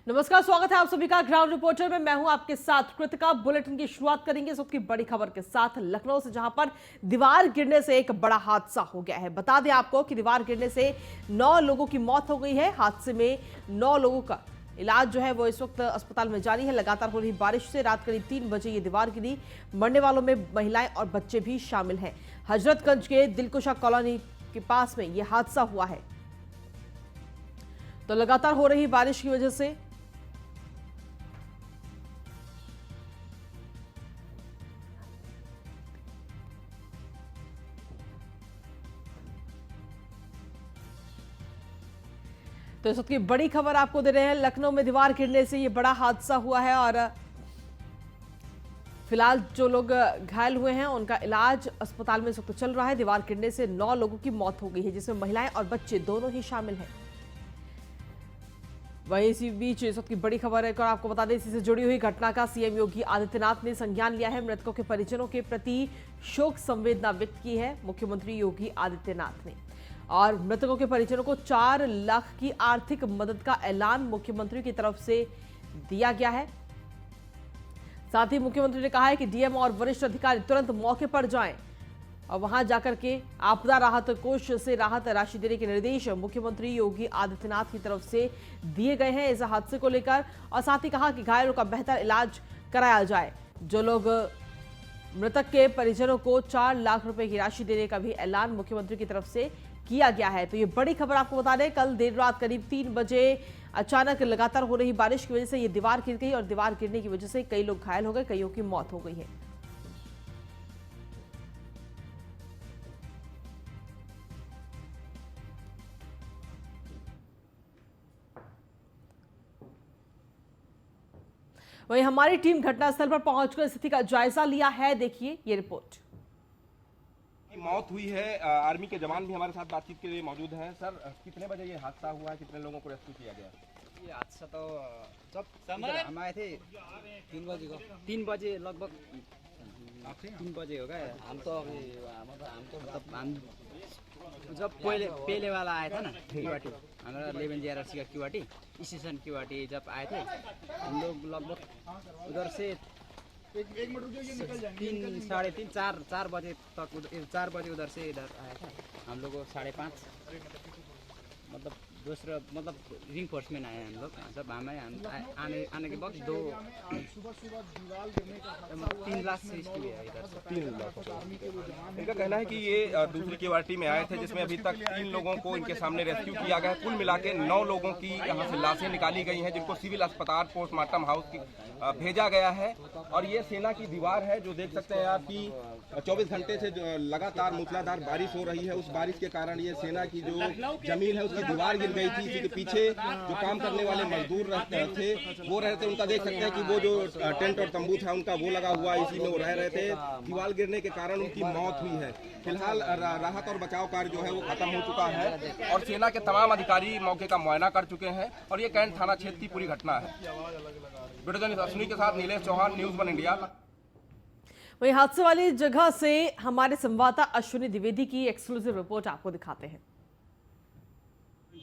नमस्कार, स्वागत है आप सभी का ग्राउंड रिपोर्टर में। मैं हूं आपके साथ कृतिका। बुलेटिन की शुरुआत करेंगे इस वक्त की बड़ी खबर के साथ, लखनऊ से, जहां पर दीवार गिरने से एक बड़ा हादसा हो गया है। बता दें आपको कि दीवार गिरने से 9 लोगों की मौत हो गई है। हादसे में 9 लोगों का इलाज जो है वो इस वक्त अस्पताल में जारी है। लगातार हो रही बारिश से रात करीब 3 बजे ये दीवार गिरी। मरने वालों में महिलाएं और बच्चे भी शामिल हैं। हजरतगंज के दिलकुशा कॉलोनी के पास में यह हादसा हुआ है। तो लगातार हो रही बारिश की वजह से तो इस वक्त की बड़ी खबर आपको दे रहे हैं। लखनऊ में दीवार गिरने से ये बड़ा हादसा हुआ है और फिलहाल जो लोग घायल हुए हैं उनका इलाज अस्पताल में इस वक्त चल रहा है। दीवार गिरने से 9 लोगों की मौत हो गई है, जिसमें महिलाएं और बच्चे दोनों ही शामिल हैं। वहीं इसी बीच इस वक्त की बड़ी खबर है और आपको बता दें, इसी से जुड़ी हुई घटना का सीएम योगी आदित्यनाथ ने संज्ञान लिया है। मृतकों के परिजनों के प्रति शोक संवेदना व्यक्त की है मुख्यमंत्री योगी आदित्यनाथ ने। और मृतकों के परिजनों को 4 लाख की आर्थिक मदद का ऐलान मुख्यमंत्री की तरफ से दिया गया है। साथ ही मुख्यमंत्री ने कहा है कि डीएम और वरिष्ठ अधिकारी तुरंत मौके पर जाएं और वहां जाकर के आपदा राहत कोष से राहत राशि देने के निर्देश मुख्यमंत्री योगी आदित्यनाथ की तरफ से दिए गए हैं इस हादसे को लेकर। और साथ ही कहा कि घायलों का बेहतर इलाज कराया जाए। जो लोग मृतक के परिजनों को 4 लाख रुपए की राशि देने का भी ऐलान मुख्यमंत्री की तरफ से किया गया है। तो ये बड़ी खबर आपको बता दें, कल देर रात करीब 3 बजे अचानक लगातार हो रही बारिश की वजह से ये दीवार गिर गई और दीवार गिरने की वजह से कई लोग घायल हो गए, कईयों की मौत हो गई है। वहीं हमारी टीम घटनास्थल पर पहुंचकर स्थिति का जायजा लिया है। देखिए ये रिपोर्ट। मौत हुई है। आर्मी के जवान भी हमारे साथ बातचीत के लिए मौजूद हैं। सर, कितने बजे ये हादसा हुआ है, कितने लोगों को रेस्क्यू किया गया? ये हादसा तो जब हम आए थे 3 बजे को, 3 बजे लगभग 3 बजे हो गए। हम तो अभी हम जब पहले वाला आया था ना क्यूआटी, हमारा 11 JRC का क्यूआटी स्टेशन क्यूआटी जब आए थे, हम लोग लगभग उधर से 3 साढ़े 3 4 बजे तक 4 बजे उधर से इधर आया था। हम लोग को 5:30 मतलब दूसरा मतलब रिइंफोर्समेंट आए हम लोग। जब हमें आने के वक्त 3 लाख से इसकी है इधर से 3 लाख। इनका कहना है कि ये दूसरी क्यूआरटी में आए थे, जिसमें अभी तक 3 लोगों को इनके सामने रेस्क्यू किया गया है। कुल मिला के 9 लोगों की यहाँ से लाशें निकाली गई हैं, जिनको सिविल अस्पताल पोस्टमार्टम हाउस की भेजा गया है। और ये सेना की दीवार है, जो देख सकते हैं आप कि 24 घंटे से लगातार मूसलाधार बारिश हो रही है। उस बारिश के कारण ये सेना की जो जमीन है उसकी दीवार गिर गई थी। इसी के पीछे जो काम करने वाले मजदूर थे वो रहे थे, उनका देख सकते हैं कि वो जो टेंट और तंबू था उनका वो लगा हुआ, इसी में वो रह रहे थे। दीवार गिरने के कारण उनकी मौत हुई है। फिलहाल राहत और बचाव कार्य जो है वो खत्म हो चुका है और सेना के तमाम अधिकारी मौके का मुआयना कर चुके हैं। और ये कैंट थाना क्षेत्र की पूरी घटना है। वीडियो जर्नलिस्ट अश्विनी के साथ नीलेश चौहान, न्यूज़ 1 इंडिया। वहीं हादसे वाली जगह से हमारे संवाददाता अश्विनी द्विवेदी की एक्सक्लूसिव रिपोर्ट आपको दिखाते हैं।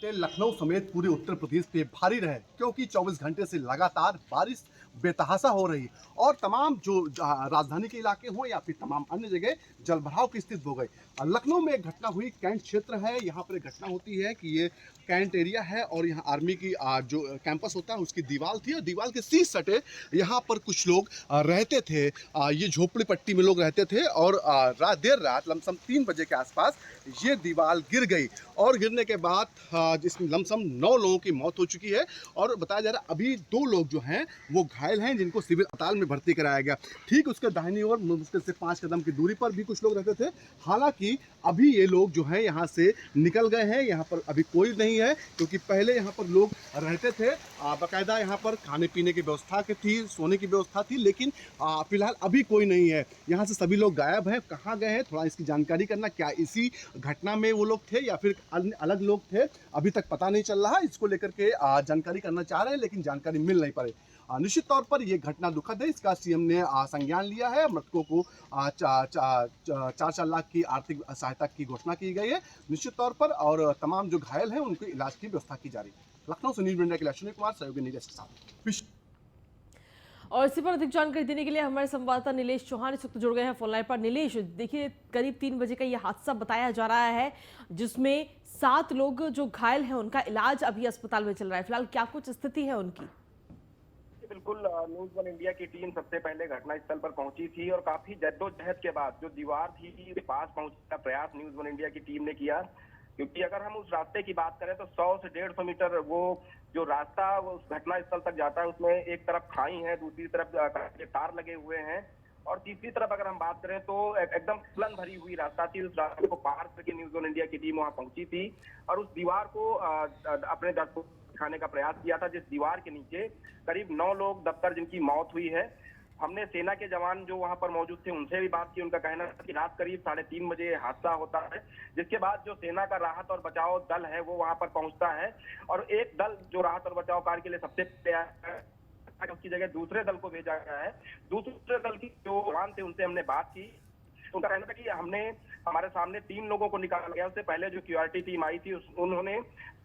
लखनऊ समेत पूरे उत्तर प्रदेश पे भारी रहे, क्योंकि 24 घंटे से लगातार बारिश बेतहासा हो रही और तमाम जो राजधानी के इलाके हो या फिर तमाम अन्य जगह जलभराव की स्थिति हो गई। लखनऊ में एक घटना हुई, कैंट क्षेत्र है, यहाँ पर एक घटना होती है कि ये कैंट एरिया है और यहाँ आर्मी की जो कैंपस होता है उसकी दीवार थी और दीवार के सीध सटे यहाँ पर कुछ लोग रहते थे। ये झोपड़ी पट्टी में लोग रहते थे और देर रात लमसम 3 बजे के आसपास ये दीवार गिर गई और गिरने के बाद जिसमें लमसम 9 लोगों की मौत हो चुकी है और बताया जा रहा है अभी 2 लोग जो हैं वो घायल हैं, जिनको सिविल अस्पताल में भर्ती कराया गया। ठीक उसके दाहिनी ओर मुश्किल से 5 कदम की दूरी पर भी कुछ लोग रहते थे। हालांकि अभी ये लोग जो हैं यहाँ से निकल गए हैं, यहाँ पर अभी कोई नहीं है, क्योंकि पहले यहाँ पर लोग रहते थे। बाकायदा यहाँ पर खाने पीने की व्यवस्था थी, सोने की व्यवस्था थी, लेकिन फिलहाल अभी कोई नहीं है। यहाँ से सभी लोग गायब हैं। कहाँ गए हैं, थोड़ा इसकी जानकारी करना, क्या इसी घटना में वो लोग थे या फिर अलग लोग थे, अभी तक पता नहीं चल रहा। इसको लेकर के जानकारी करना चाह रहे हैं, लेकिन जानकारी मिल नहीं पाई। निश्चित तौर पर यह घटना दुखद है। इसका सीएम ने संज्ञान लिया है। मृतकों को 4 लाख की आर्थिक सहायता की घोषणा की गई है निश्चित तौर पर, और तमाम जो घायल हैं उनके इलाज की व्यवस्था की जा रही है। लखनऊ से न्यूज इंडिया के लिए अश्विनी कुमार, सहयोगी नीलेश के साथ। और इसी पर अधिक जानकारी देने के लिए हमारे संवाददाता नीलेश चौहान इस वक्त जुड़ गए हैं फोन लाइन पर। नीलेश, देखिए करीब 3 बजे का ये हादसा बताया जा रहा है जिसमें 7 लोग जो घायल हैं उनका इलाज अभी अस्पताल में चल रहा है। फिलहाल क्या कुछ स्थिति है उनकी? बिल्कुल, न्यूज वन इंडिया की टीम सबसे पहले घटनास्थल पर पहुंची थी और काफी जद्दोजहद के बाद जो दीवार थी उसके पास पहुंचने का प्रयास न्यूज वन इंडिया की टीम ने किया, क्योंकि अगर हम उस रास्ते की बात करें तो 100 से 150 मीटर वो जो रास्ता वो उस घटनास्थल तक जाता है उसमें एक तरफ खाई है, दूसरी तरफ तार लगे हुए हैं और तीसरी तरफ अगर हम बात करें तो एकदम फिसलन भरी हुई रास्ता थी। उस रास्ते को पार करके न्यूज वन इंडिया की टीम वहां पहुंची थी और उस दीवार को अपने दर्शकों को दिखाने का प्रयास किया था, जिस दीवार के नीचे करीब 9 लोग दबकर जिनकी मौत हुई है। हमने सेना के जवान जो वहां पर मौजूद थे उनसे भी बात की। उनका कहना है कि रात करीब 3:30 बजे हादसा होता है, जिसके बाद जो सेना का राहत और बचाव दल है वो वहां पर पहुंचता है और एक दल जो राहत और बचाव कार्य के लिए सबसे पहले आया है उसकी जगह दूसरे दल को भेजा गया है। दूसरे दल की जो जवान थे उनसे हमने बात की। उनका कहना था कि हमारे सामने 3 लोगों को निकाला गया। उससे पहले जो क्यूआरटी टीम आई थी उन्होंने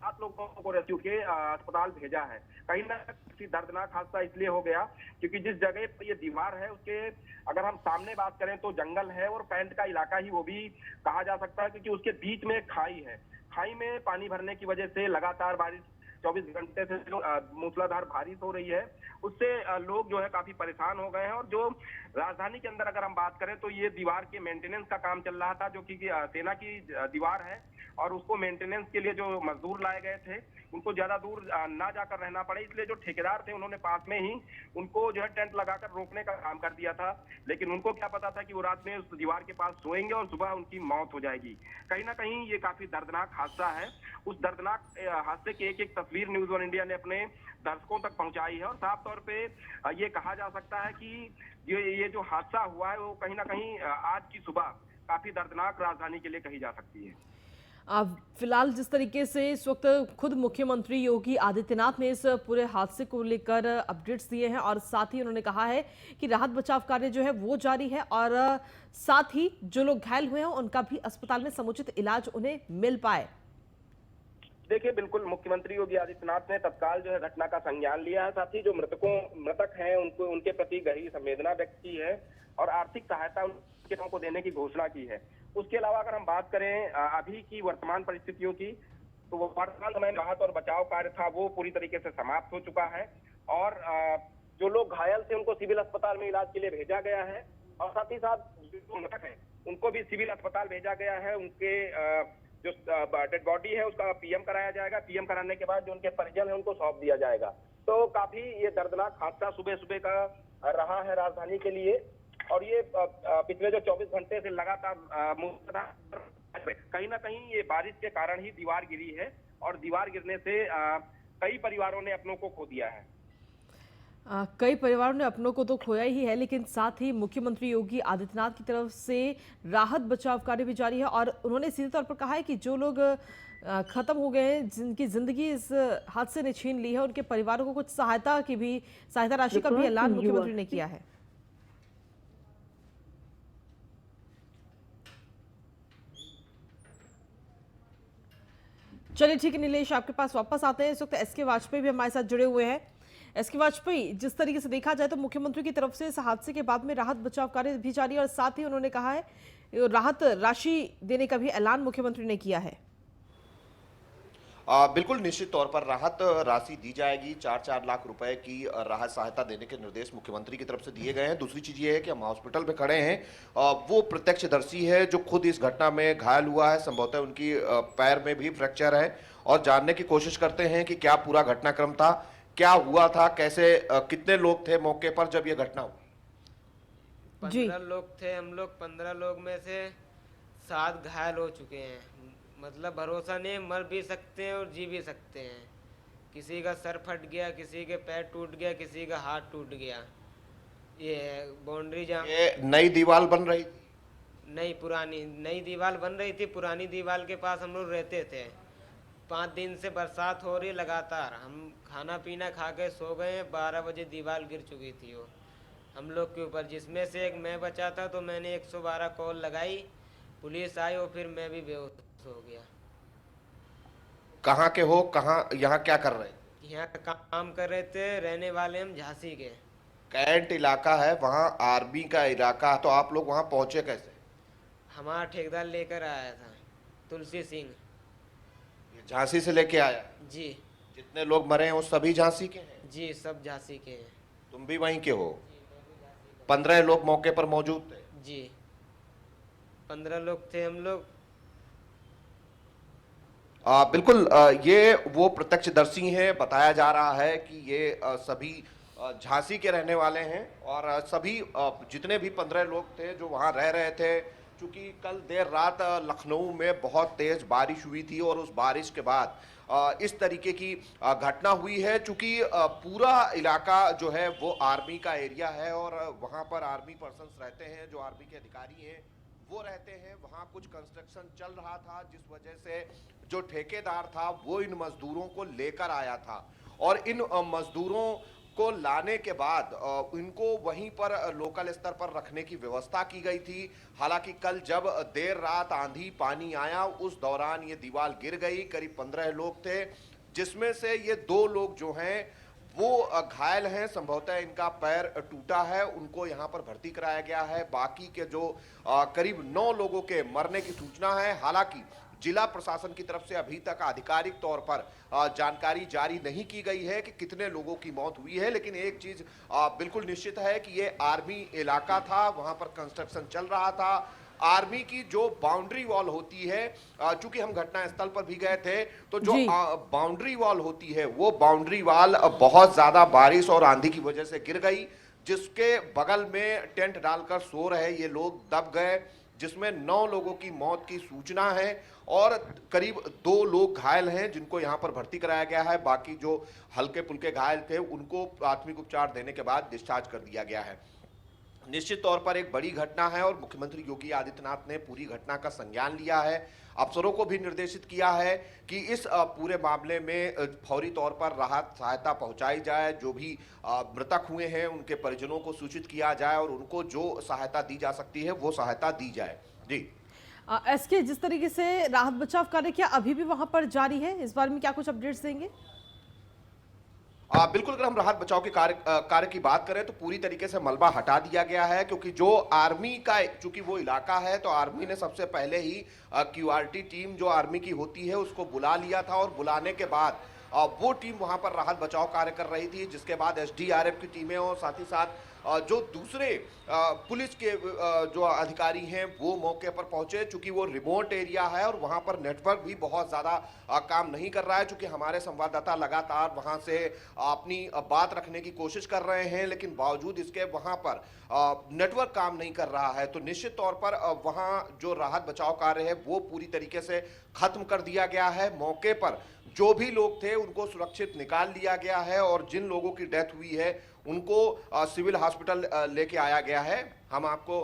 7 लोगों को रेस्क्यू के अस्पताल भेजा है। कहीं ना कहीं दर्दनाक हादसा इसलिए हो गया क्योंकि जिस जगह पर ये दीवार है उसके अगर हम सामने बात करें तो जंगल है और कैंट का इलाका ही वो भी कहा जा सकता है, क्योंकि उसके बीच में एक खाई है। खाई में पानी भरने की वजह से लगातार बारिश 24 घंटे से मूसलाधार बारिश हो रही है, उससे लोग जो है काफी परेशान हो गए हैं। और जो राजधानी के अंदर अगर हम बात करें तो ये दीवार के मेंटेनेंस का काम चल रहा था, जो कि सेना की दीवार है और उसको मेंटेनेंस के लिए जो मजदूर लाए गए थे उनको ज्यादा दूर ना जाकर रहना पड़े, इसलिए जो ठेकेदार थे उन्होंने पास में ही उनको जो है टेंट लगाकर रोकने का काम कर दिया था। लेकिन उनको क्या पता था कि वो रात में उस दीवार के पास सोएंगे और सुबह उनकी मौत हो जाएगी। कहीं ना कहीं ये काफी दर्दनाक हादसा है। उस दर्दनाक हादसे की एक तस्वीर न्यूज वन इंडिया ने अपने दर्शकों तक पहुंचाई है और साफ तौर पे ये कहा जा सकता है कि ये जो हादसा हुआ है वो कहीं ना कहीं आज की सुबह काफी दर्दनाक राजधानी के लिए कही जा सकती है। फिलहाल जिस तरीके से इस वक्त खुद मुख्यमंत्री योगी आदित्यनाथ ने इस पूरे हादसे को लेकर अपडेट्स दिए हैं और साथ ही उन्होंने कहा है कि राहत बचाव कार्य जो है वो जारी है और साथ ही जो लोग घायल हुए हैं उनका भी अस्पताल में समुचित इलाज उन्हें मिल पाए। देखिए, बिल्कुल मुख्यमंत्री योगी आदित्यनाथ ने तत्काल जो है घटना का संज्ञान लिया है। साथ ही जो मृतक हैं उनको उनके प्रति गहरी संवेदना व्यक्त की है और आर्थिक सहायता उनको देने की घोषणा की है। उसके अलावा अगर हम बात करें अभी की वर्तमान परिस्थितियों की, तो वो वर्तमान समय में राहत और बचाव कार्य था वो पूरी तरीके से समाप्त हो चुका है और जो लोग घायल थे उनको सिविल अस्पताल में इलाज के लिए भेजा गया है और साथ ही साथ जो मृतक है उनको भी सिविल अस्पताल भेजा गया है। उनके जो डेड बॉडी है उसका पीएम कराया जाएगा। पीएम कराने के बाद जो उनके परिजन है उनको सौंप दिया जाएगा। तो काफी ये दर्दनाक हादसा सुबह सुबह का रहा है राजधानी के लिए और ये पिछले जो 24 घंटे से लगातार कहीं ना कहीं ये बारिश के कारण ही दीवार गिरी है और दीवार गिरने से कई परिवारों ने अपनों को खो दिया है। कई परिवारों ने अपनों को तो खोया ही है, लेकिन साथ ही मुख्यमंत्री योगी आदित्यनाथ की तरफ से राहत बचाव कार्य भी जारी है और उन्होंने सीधे तौर पर कहा है कि जो लोग खत्म हो गए हैं, जिनकी जिंदगी इस हादसे ने छीन ली है, उनके परिवारों को कुछ सहायता राशि का भी ऐलान मुख्यमंत्री ने किया है। चलिए ठीक है नीलेश, आपके पास वापस आते हैं। इस वक्त एसके वाजपेयी भी हमारे साथ जुड़े हुए हैं। एसके वाजपेयी, जिस तरीके से देखा जाए तो मुख्यमंत्री की तरफ से इस हादसे के बाद में राहत बचाव कार्य भी जारी है और साथ ही उन्होंने कहा है राहत राशि देने का भी ऐलान मुख्यमंत्री ने किया है। बिल्कुल निश्चित तौर पर राहत राशि दी जाएगी। 4-4 लाख रुपए की राहत सहायता देने के निर्देश मुख्यमंत्री की तरफ से दिए गए हैं। दूसरी चीज ये है कि हम हॉस्पिटल में खड़े हैं, वो प्रत्यक्षदर्शी है जो खुद इस घटना में घायल हुआ है, संभवतः उनकी पैर में भी फ्रैक्चर है और जानने की कोशिश करते हैं कि क्या पूरा घटनाक्रम था, क्या हुआ था, कैसे कितने लोग थे मौके पर जब यह घटना हुई। 15 लोग थे हम लोग। 15 लोग में से 7 घायल हो चुके हैं। मतलब भरोसा नहीं, मर भी सकते हैं और जी भी सकते हैं। किसी का सर फट गया, किसी के पैर टूट गया, किसी का हाथ टूट गया। ये बाउंड्री जहाँ ये नई दीवार बन रही थी? नहीं, पुरानी नई दीवार बन रही थी। पुरानी दीवार के पास हम लोग रहते थे। 5 दिन से बरसात हो रही लगातार। हम खाना पीना खा के सो गए। 12 बजे दीवार गिर चुकी थी वो हम लोग के ऊपर, जिसमें से एक मैं बचा था। तो मैंने 112 कॉल लगाई, पुलिस आई और फिर मैं भी बेहोश हो गया। कहाँ के हो, कहाँ यहाँ क्या कर रहे हैं? यहाँ काम कर रहे थे, रहने वाले हम झांसी के। कैंट इलाका है, वहाँ आर्मी का इलाका है, तो आप लोग वहाँ पहुंचे कैसे? हमारा ठेकेदार लेकर आया था, तुलसी सिंह झांसी से लेके आया? जी। जितने लोग मरे हैं वो सभी झांसी के हैं? जी, सब झांसी के हैं। तुम भी वहीं के हो? 15 लोग मौके पर मौजूद थे? जी, 15 लोग थे हम लोग। बिल्कुल, ये वो प्रत्यक्षदर्शी हैं। बताया जा रहा है कि ये सभी झांसी के रहने वाले हैं और सभी जितने भी 15 लोग थे जो वहां रह रहे थे, चूंकि कल देर रात लखनऊ में बहुत तेज बारिश हुई थी और उस बारिश के बाद इस तरीके की घटना हुई है। चूंकि पूरा इलाका जो है वो आर्मी का एरिया है और वहां पर आर्मी पर्सन्स रहते हैं, जो आर्मी के अधिकारी हैं वो रहते हैं। वहां कुछ कंस्ट्रक्शन चल रहा था, जिस वजह से जो ठेकेदार था वो इन मजदूरों को लेकर आया था और इन मजदूरों को लाने के बाद इनको वहीं पर लोकल स्तर पर रखने की व्यवस्था की गई थी। हालांकि कल जब देर रात आंधी पानी आया उस दौरान ये दीवार गिर गई। करीब 15 लोग थे, जिसमें से ये 2 लोग जो हैं वो घायल हैं। संभवतः इनका पैर टूटा है, उनको यहाँ पर भर्ती कराया गया है। बाकी के जो करीब 9 लोगों के मरने की सूचना है। हालांकि जिला प्रशासन की तरफ से अभी तक आधिकारिक तौर पर जानकारी जारी नहीं की गई है कि कितने लोगों की मौत हुई है, लेकिन एक चीज बिल्कुल निश्चित है कि ये आर्मी इलाका था, वहां पर कंस्ट्रक्शन चल रहा था। आर्मी की जो बाउंड्री वॉल होती है, चूंकि हम घटनास्थल पर भी गए थे, तो जो बाउंड्री वॉल होती है वो बाउंड्री वॉल बहुत ज्यादा बारिश और आंधी की वजह से गिर गई, जिसके बगल में टेंट डालकर सो रहे ये लोग दब गए, जिसमें 9 लोगों की मौत की सूचना है और करीब 2 लोग घायल हैं जिनको यहां पर भर्ती कराया गया है। बाकी जो हल्के फुल्के घायल थे उनको प्राथमिक उपचार देने के बाद डिस्चार्ज कर दिया गया है। निश्चित तौर पर एक बड़ी घटना है और मुख्यमंत्री योगी आदित्यनाथ ने पूरी घटना का संज्ञान लिया है। अफसरों को भी निर्देशित किया है कि इस पूरे मामले में फौरी तौर पर राहत सहायता पहुंचाई जाए। जो भी मृतक हुए हैं उनके परिजनों को सूचित किया जाए और उनको जो सहायता दी जा सकती है वो सहायता दी जाए। जी एसके, जिस तरीके से राहत बचाव कार्य क्या अभी भी वहां पर जारी है, इस बारे में क्या कुछ अपडेट्स देंगे? बिल्कुल, अगर हम राहत बचाव के कार्य की बात करें तो पूरी तरीके से मलबा हटा दिया गया है, क्योंकि जो आर्मी का चूंकि वो इलाका है तो आर्मी ने सबसे पहले ही क्यूआरटी टीम जो आर्मी की होती है उसको बुला लिया था और बुलाने के बाद वो टीम वहां पर राहत बचाव कार्य कर रही थी, जिसके बाद एसडीआरएफ की टीमें और साथ ही साथ जो दूसरे पुलिस के जो अधिकारी हैं वो मौके पर पहुंचे। चूंकि वो रिमोट एरिया है और वहां पर नेटवर्क भी बहुत ज़्यादा काम नहीं कर रहा है, चूंकि हमारे संवाददाता लगातार वहां से अपनी बात रखने की कोशिश कर रहे हैं, लेकिन बावजूद इसके वहां पर नेटवर्क काम नहीं कर रहा है। तो निश्चित तौर पर वहां जो राहत बचाव कार्य है वो पूरी तरीके से खत्म कर दिया गया है। मौके पर जो भी लोग थे उनको सुरक्षित निकाल लिया गया है और जिन लोगों की डेथ हुई है उनको सिविल हॉस्पिटल लेके आया गया है। हम आपको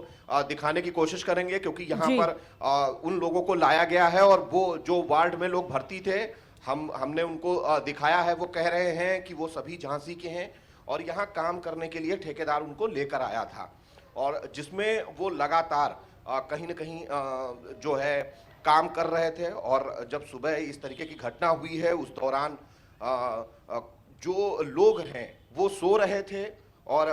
दिखाने की कोशिश करेंगे, क्योंकि यहाँ पर उन लोगों को लाया गया है और वो जो वार्ड में लोग भर्ती थे हमने उनको दिखाया है। वो कह रहे हैं कि वो सभी झांसी के हैं और यहाँ काम करने के लिए ठेकेदार उनको लेकर आया था और जिसमें वो लगातार कहीं न कहीं जो है काम कर रहे थे। और जब सुबह इस तरीके की घटना हुई है उस दौरान जो लोग हैं वो सो रहे थे और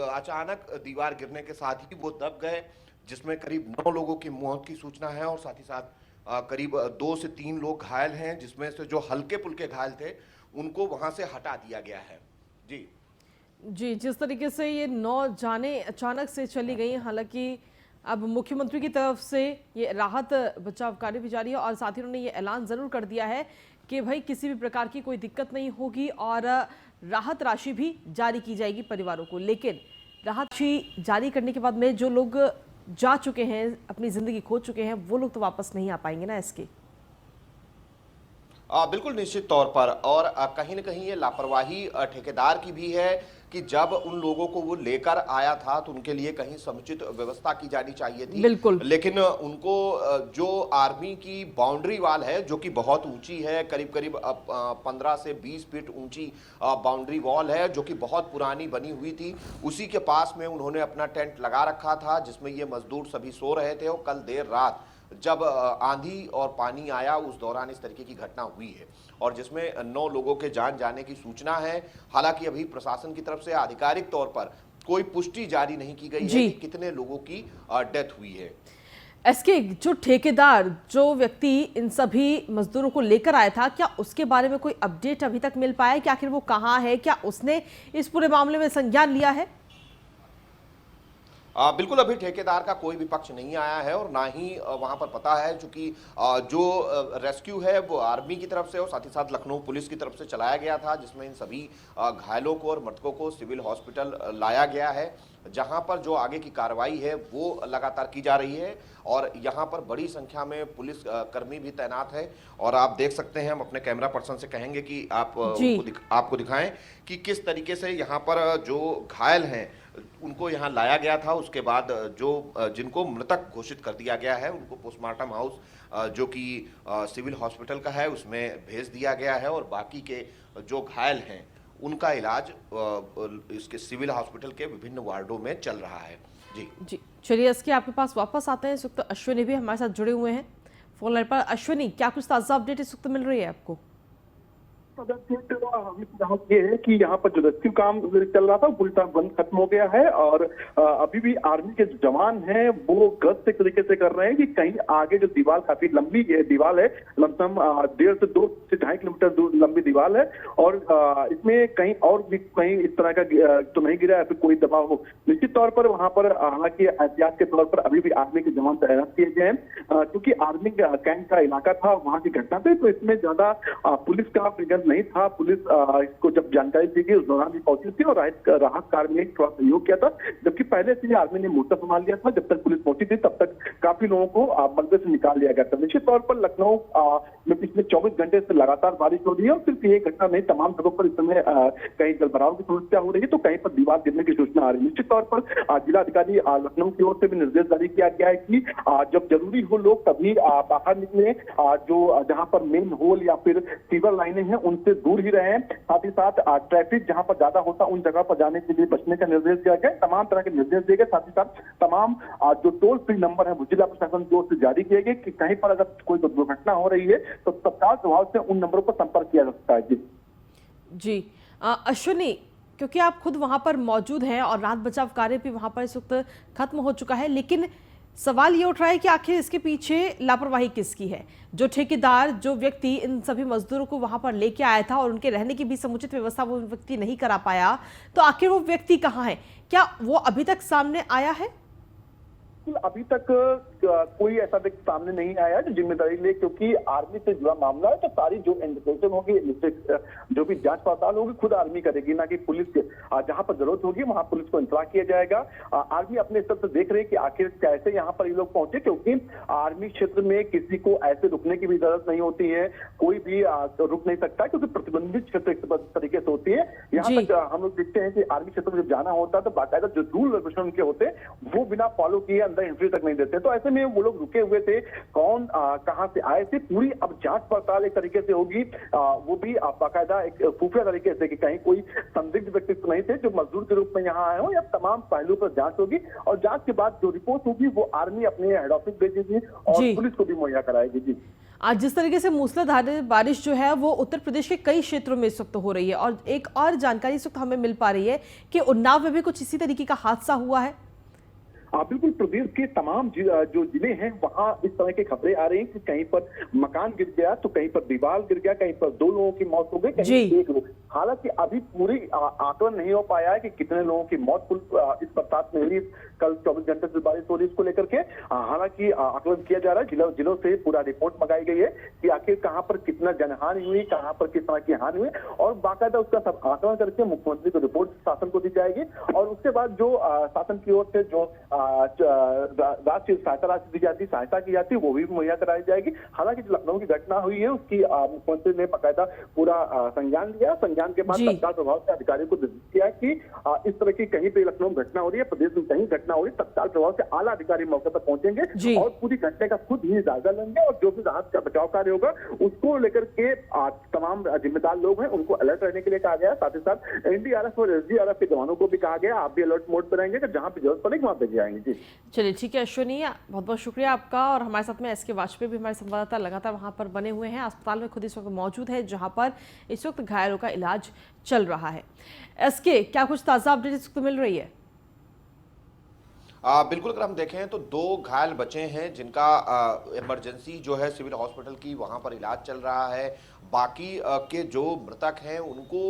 अचानक दीवार गिरने के साथ ही वो दब गए, जिसमें करीब 9 लोगों की मौत की सूचना है और साथ ही साथ करीब 2 से 3 लोग घायल हैं, जिसमें से जो हल्के फुल्के घायल थे उनको वहां से हटा दिया गया है। जी, जिस तरीके से ये 9 जाने अचानक से चली गई, हालांकि अब मुख्यमंत्री की तरफ से ये राहत बचाव कार्य भी जारी है और साथ ही उन्होंने ये ऐलान जरूर कर दिया है कि भाई किसी भी प्रकार की कोई दिक्कत नहीं होगी और राहत राशि भी जारी की जाएगी परिवारों को। लेकिन राहत राशि जारी करने के बाद में जो लोग जा चुके हैं, अपनी जिंदगी खो चुके हैं, वो लोग तो वापस नहीं आ पाएंगे ना इसके? बिल्कुल निश्चित तौर पर। और कहीं न कहीं ये लापरवाही ठेकेदार की भी है कि जब उन लोगों को वो लेकर आया था तो उनके लिए कहीं समुचित व्यवस्था की जानी चाहिए थी। बिल्कुल। लेकिन उनको जो आर्मी की बाउंड्री वाल है जो कि बहुत ऊंची है, करीब करीब 15 से 20 फीट ऊंची बाउंड्री वॉल है जो कि बहुत पुरानी बनी हुई थी, उसी के पास में उन्होंने अपना टेंट लगा रखा था जिसमें ये मजदूर सभी सो रहे थे। और कल देर रात जब आंधी और पानी आया उस दौरान इस तरीके की घटना हुई है और जिसमें 9 लोगों के जान जाने की सूचना है। हालांकि अभी प्रशासन की तरफ से आधिकारिक तौर पर कोई पुष्टि जारी नहीं की गई है कि कितने लोगों की डेथ हुई है। एसके, जो ठेकेदार जो व्यक्ति इन सभी मजदूरों को लेकर आया था, क्या उसके बारे में कोई अपडेट अभी तक मिल पाया है कि आखिर वो कहाँ है? क्या उसने इस पूरे मामले में संज्ञान लिया है? बिल्कुल, अभी ठेकेदार का कोई भी पक्ष नहीं आया है और ना ही वहां पर पता है, चूंकि जो रेस्क्यू है वो आर्मी की तरफ से और साथ ही साथ लखनऊ पुलिस की तरफ से चलाया गया था, जिसमें इन सभी घायलों को और मृतकों को सिविल हॉस्पिटल लाया गया है, जहां पर जो आगे की कार्रवाई है वो लगातार की जा रही है और यहां पर बड़ी संख्या में पुलिस कर्मी भी तैनात है। और आप देख सकते हैं, हम अपने कैमरा पर्सन से कहेंगे कि आप आपको दिखाएं कि किस तरीके से यहां पर जो घायल हैं उनको यहाँ लाया गया था। उसके बाद जो जिनको मृतक घोषित कर दिया गया है उनको पोस्टमार्टम हाउस जो कि सिविल हॉस्पिटल का है उसमें भेज दिया गया है और बाकी के जो घायल हैं उनका इलाज इसके सिविल हॉस्पिटल के विभिन्न वार्डों में चल रहा है। जी चलिए, इसके आपके पास वापस आते हैं। इस वक्त अश्विनी भी हमारे साथ जुड़े हुए हैं फोन लाइन पर। अश्विनी, क्या कुछ ताजा अपडेट इस वक्त मिल रही है आपको? ये है कि यहाँ पर जो रेस्क्यू काम चल रहा था पूरी तरह बंद खत्म हो गया है और अभी भी आर्मी के जो जवान हैं वो गश्त एक तरीके से कर रहे हैं कि कहीं आगे जो दीवार काफी लंबी दीवार है, लमसम 1.5 से 2 से 2.5 किलोमीटर दूर लंबी दीवार है और इसमें कहीं और भी कहीं इस तरह का तो नहीं गिरा है, फिर कोई दबाव हो। निश्चित तौर पर वहां पर हालांकि एहतियात के तौर पर अभी भी आर्मी के जवान तैनात किए गए हैं, क्योंकि आर्मी कैंप का इलाका था, वहां की घटना थी, तो इसमें ज्यादा पुलिस का फिगर नहीं था। पुलिस इसको जब जानकारी दी गई उस दौरान भी पहुंची थी और राहत कार्य में थोड़ा सहयोग किया था, जबकि पहले से ही आर्मी ने मोर्चा संभाल लिया था। जब तक पुलिस पहुंची थी तब तक काफी लोगों को मलबे से निकाल लिया गया था। निश्चित तौर पर लखनऊ में पिछले 24 घंटे से लगातार बारिश हो रही है और सिर्फ ये घटना नहीं, तमाम जगहों पर इस समय कहीं जलभराव की समस्या हो रही है तो कहीं पर दीवार गिरने की सूचना आ रही है। निश्चित तौर पर जिलाधिकारी लखनऊ की ओर से भी निर्देश जारी किया गया है कि जब जरूरी हो लोग तभी बाहर निकले, जो जहां पर मेन होल या फिर सीवर लाइनें हैं उनसे दूर ही रहे। साथ ही साथ ट्रैफिक जहां पर ज्यादा होता उन जगह पर जाने के लिए बचने का निर्देश दिया गया। तमाम तरह के निर्देश दिए गए। साथ ही साथ तमाम जो टोल फ्री नंबर है वो जिला प्रशासन की ओर से जारी किए गए कि कहीं पर अगर कोई दुर्घटना हो रही है तो तत्काल प्रभाव से उन नंबरों पर संपर्क किया जा सकता है। जी अश्विनी, क्योंकि आप खुद वहां पर मौजूद हैं और राहत बचाव कार्य भी वहां पर इस वक्त खत्म हो चुका है, लेकिन सवाल ये उठ रहा है कि आखिर इसके पीछे लापरवाही किसकी है? जो ठेकेदार, जो व्यक्ति इन सभी मजदूरों को वहां पर लेके आया था और उनके रहने की भी समुचित व्यवस्था वो व्यक्ति नहीं करा पाया, तो आखिर वो व्यक्ति कहाँ है? क्या वो अभी तक सामने आया है? अभी तक कोई ऐसा व्यक्ति सामने नहीं आया जो जिम्मेदारी ले, क्योंकि आर्मी से जुड़ा मामला है तो सारी जो इन्वेस्टिगेशन होगी, जो भी जांच पड़ताल होगी खुद आर्मी करेगी, ना कि पुलिस के। जहां पर जरूरत होगी वहां पुलिस को इंतजार किया जाएगा। आर्मी अपने स्तर से देख रही है कि आखिर कैसे यहाँ पर ये लोग पहुंचे, क्योंकि आर्मी क्षेत्र में किसी को ऐसे रुकने की भी जरूरत नहीं होती है, कोई भी रुक नहीं सकता क्योंकि प्रतिबंधित क्षेत्र एक तरीके से होती है। यहाँ तक हम लोग देखते हैं कि आर्मी क्षेत्र में जब जाना होता है तो बाकायदा जो रूल रेगुलेशन उनके होते हैं वो बिना फॉलो किए अंदर एंट्री तक नहीं देते। तो ऐसे में वो लोग रुके हुए थे, कौन कहां से आए थे, पूरी अब जांच पड़ताल एक तरीके से होगी, वो भी बाकायदा एक खुफिया तरीके से कि कहीं कोई संदिग्ध व्यक्ति तो नहीं थे जो मजदूर के रूप में यहाँ आए हो। या तमाम पहलुओं पर जांच होगी और जांच के बाद जो रिपोर्ट होगी वो आर्मी अपने हेड ऑफिस भेजेगी और पुलिस को भी मुहैया कराएगी। जी, आज जिस तरीके से मूसलाधार बारिश जो है वो उत्तर प्रदेश के कई क्षेत्रों में इस वक्त हो रही है और एक और जानकारी इस वक्त हमें मिल पा रही है कि उन्नाव में भी कुछ इसी तरीके का हादसा हुआ है। बिल्कुल, प्रदेश के तमाम जो जिले हैं वहां इस तरह की खबरें आ रही हैं कि कहीं पर मकान गिर गया तो कहीं पर दीवार गिर गया, कहीं पर 2 लोगों की मौत हो गई, कहीं एक लोग। हालांकि अभी पूरी आकलन नहीं हो पाया है कि कितने लोगों की मौत इस बरसात में हुई, कल 24 घंटे से बारिश हो रही इसको लेकर के। हालांकि आकलन किया जा रहा है, जिलों से पूरा रिपोर्ट मंगाई गई है कि आखिर कहां पर कितना जनहानि हुई, कहां पर किस तरह की हानि हुई और बाकायदा उसका सब आकलन करके मुख्यमंत्री को रिपोर्ट शासन को दी जाएगी और उसके बाद जो शासन की ओर से जो राष्ट्रीय सहायता राशि दी जाती, सहायता की जाती है वो भी मुहैया कराई जाएगी। हालांकि जो लखनऊ की घटना हुई है उसकी मुख्यमंत्री ने बाकायदा पूरा संज्ञान लिया। संज्ञान संज्ञान के बाद जी। तत्काल प्रभाव से अधिकारियों को निर्देशित किया है कि इस तरह की कहीं पे लखनऊ में घटना हो रही है, प्रदेश में कहीं घटना हो रही है, तत्काल प्रभाव से आला अधिकारी मौके पर पहुंचेंगे जी। और पूरी घटना का खुद ही जायजा लेंगे और जो भी राहत का बचाव कार्य होगा उसको लेकर के तमाम जिम्मेदार लोग हैं उनको अलर्ट रहने के लिए कहा गया है। साथ ही साथ एनडीआरएफ और एसडीआरएफ के जवानों को भी कहा गया आप भी अलर्ट मोड पर रहेंगे कि जहां पे जरूरत पड़ेगी वहां भेजे जाएंगे। जी चलिए ठीक है अश्विनी, बहुत बहुत शुक्रिया आपका। और हमारे साथ में एसके वाजपेयी भी हमारे संवाददाता लगातार वहां पर बने हुए हैं, अस्पताल में खुद इस वक्त मौजूद है जहां पर इस वक्त घायलों का इलाज चल रहा है। एसके, क्या कुछ ताज़ा अपडेट इस वक्त मिल रही है? बिल्कुल, अगर हम देखें तो 2 घायल बचे हैं जिनका इमरजेंसी जो है सिविल हॉस्पिटल की वहां पर इलाज चल रहा है। बाकी के जो मृतक हैं उनको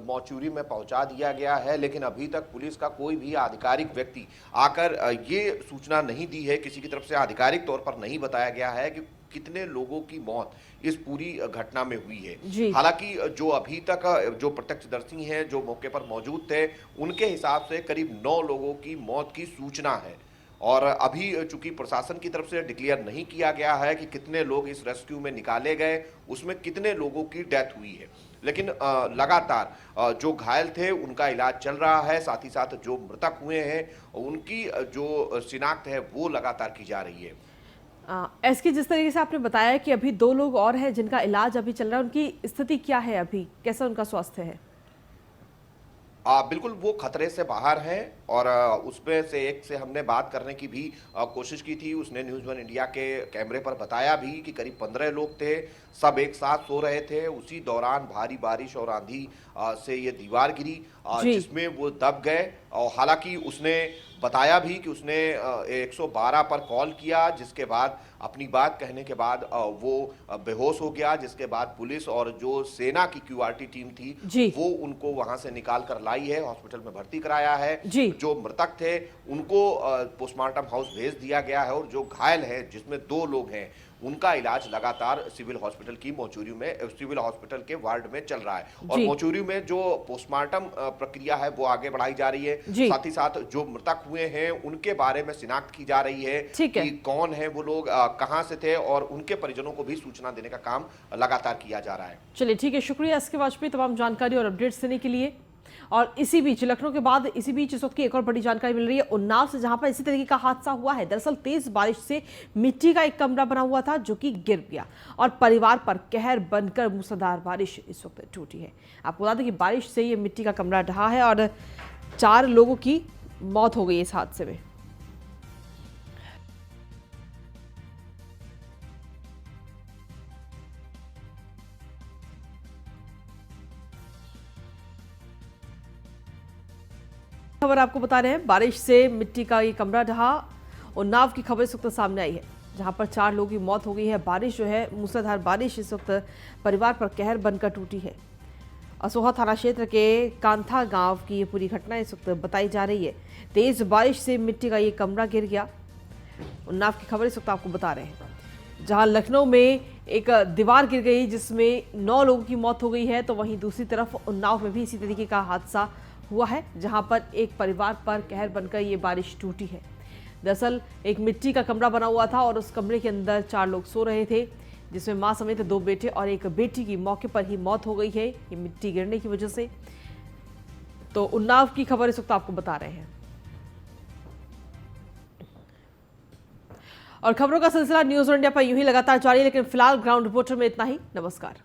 मौचूरी में पहुंचा दिया गया है, लेकिन अभी तक पुलिस का कोई भी आधिकारिक व्यक्ति आकर ये सूचना नहीं दी है, किसी की तरफ से आधिकारिक तौर पर नहीं बताया गया है कि कितने लोगों की मौत इस पूरी घटना में हुई है। हालांकि जो अभी तक जो प्रत्यक्षदर्शी हैं जो मौके पर मौजूद थे उनके हिसाब से करीब 9 लोगों की मौत की सूचना है और अभी चूंकि प्रशासन की तरफ से डिक्लेयर नहीं किया गया है कि कितने लोग इस रेस्क्यू में निकाले गए, उसमें कितने लोगों की डेथ हुई है, लेकिन लगातार जो घायल थे उनका इलाज चल रहा है। साथ ही साथ जो मृतक हुए हैं उनकी जो शिनाख्त है वो लगातार की जा रही है। एसके, जिस तरीके से आपने बताया कि अभी 2 लोग और हैं जिनका इलाज अभी चल रहा है, उनकी स्थिति क्या है, अभी कैसा उनका स्वास्थ्य है? बिल्कुल वो खतरे से बाहर हैं और उसमें से एक से हमने बात करने की भी कोशिश की थी। उसने न्यूज़ 1 इंडिया के कैमरे पर बताया भी कि करीब 15 लोग थे, सब एक साथ सो रहे थे। उसी दौरान भारी बारिश और आंधी से ये दीवार गिरी जिसमें वो दब गए। और हालांकि उसने बताया भी कि उसने 112 पर कॉल किया, जिसके बाद अपनी बात कहने के बाद वो बेहोश हो गया, जिसके बाद पुलिस और जो सेना की क्यूआरटी टीम थी वो उनको वहां से निकाल कर लाई है, हॉस्पिटल में भर्ती कराया है। जो मृतक थे उनको पोस्टमार्टम हाउस भेज दिया गया है और जो घायल हैं जिसमें 2 लोग हैं उनका इलाज लगातार सिविल हॉस्पिटल की मौचूरी में, सिविल हॉस्पिटल के वार्ड में चल रहा है और मौचूरी में जो पोस्टमार्टम प्रक्रिया है वो आगे बढ़ाई जा रही है। साथ ही साथ जो मृतक हुए हैं उनके बारे में शिनाख्त की जा रही है कि कौन है वो लोग, कहां से थे और उनके परिजनों को भी सूचना देने का काम लगातार किया जा रहा है। चलिए ठीक है, शुक्रिया एसके वाजपेयी तमाम जानकारी और अपडेट्स देने के लिए। और इसी बीच लखनऊ के बाद इसी बीच इस वक्त की एक और बड़ी जानकारी मिल रही है उन्नाव से, जहां पर इसी तरीके का हादसा हुआ है। दरअसल तेज बारिश से मिट्टी का एक कमरा बना हुआ था जो कि गिर गया और परिवार पर कहर बनकर मूसलाधार बारिश इस वक्त टूटी है। आपको बता दें कि बारिश से ये मिट्टी का कमरा ढहा है और 4 लोगों की मौत हो गई इस हादसे में। खबर आपको बता रहे हैं, बारिश से मिट्टी का ये कमरा ढहा। उन्नाव की खबर इस वक्त सामने आई है जहां पर 4 लोगों की मौत हो गई है। बारिश जो है, मूसलाधार बारिश इस वक्त परिवार पर कहर बनकर टूटी है। असोहा थाना क्षेत्र के कांथा गांव की ये पूरी घटना इस वक्त बताई जा रही है। तेज बारिश से मिट्टी का ये कमरा गिर गया। उन्नाव की खबर इस वक्त आपको बता रहे हैं जहां लखनऊ में एक दीवार गिर गई जिसमें 9 लोगों की मौत हो गई है, तो वहीं दूसरी तरफ उन्नाव में भी इसी तरीके का हादसा हुआ है जहां पर एक परिवार पर कहर बनकर ये बारिश टूटी है। दरअसल एक मिट्टी का कमरा बना हुआ था और उस कमरे के अंदर 4 लोग सो रहे थे, जिसमें मां समेत 2 बेटे और एक बेटी की मौके पर ही मौत हो गई है ये मिट्टी गिरने की वजह से। तो उन्नाव की खबर इस वक्त आपको बता रहे हैं। और खबरों का सिलसिला न्यूज़ इंडिया पर यूं ही लगातार जारी है, लेकिन फिलहाल ग्राउंड रिपोर्टर में इतना ही। नमस्कार।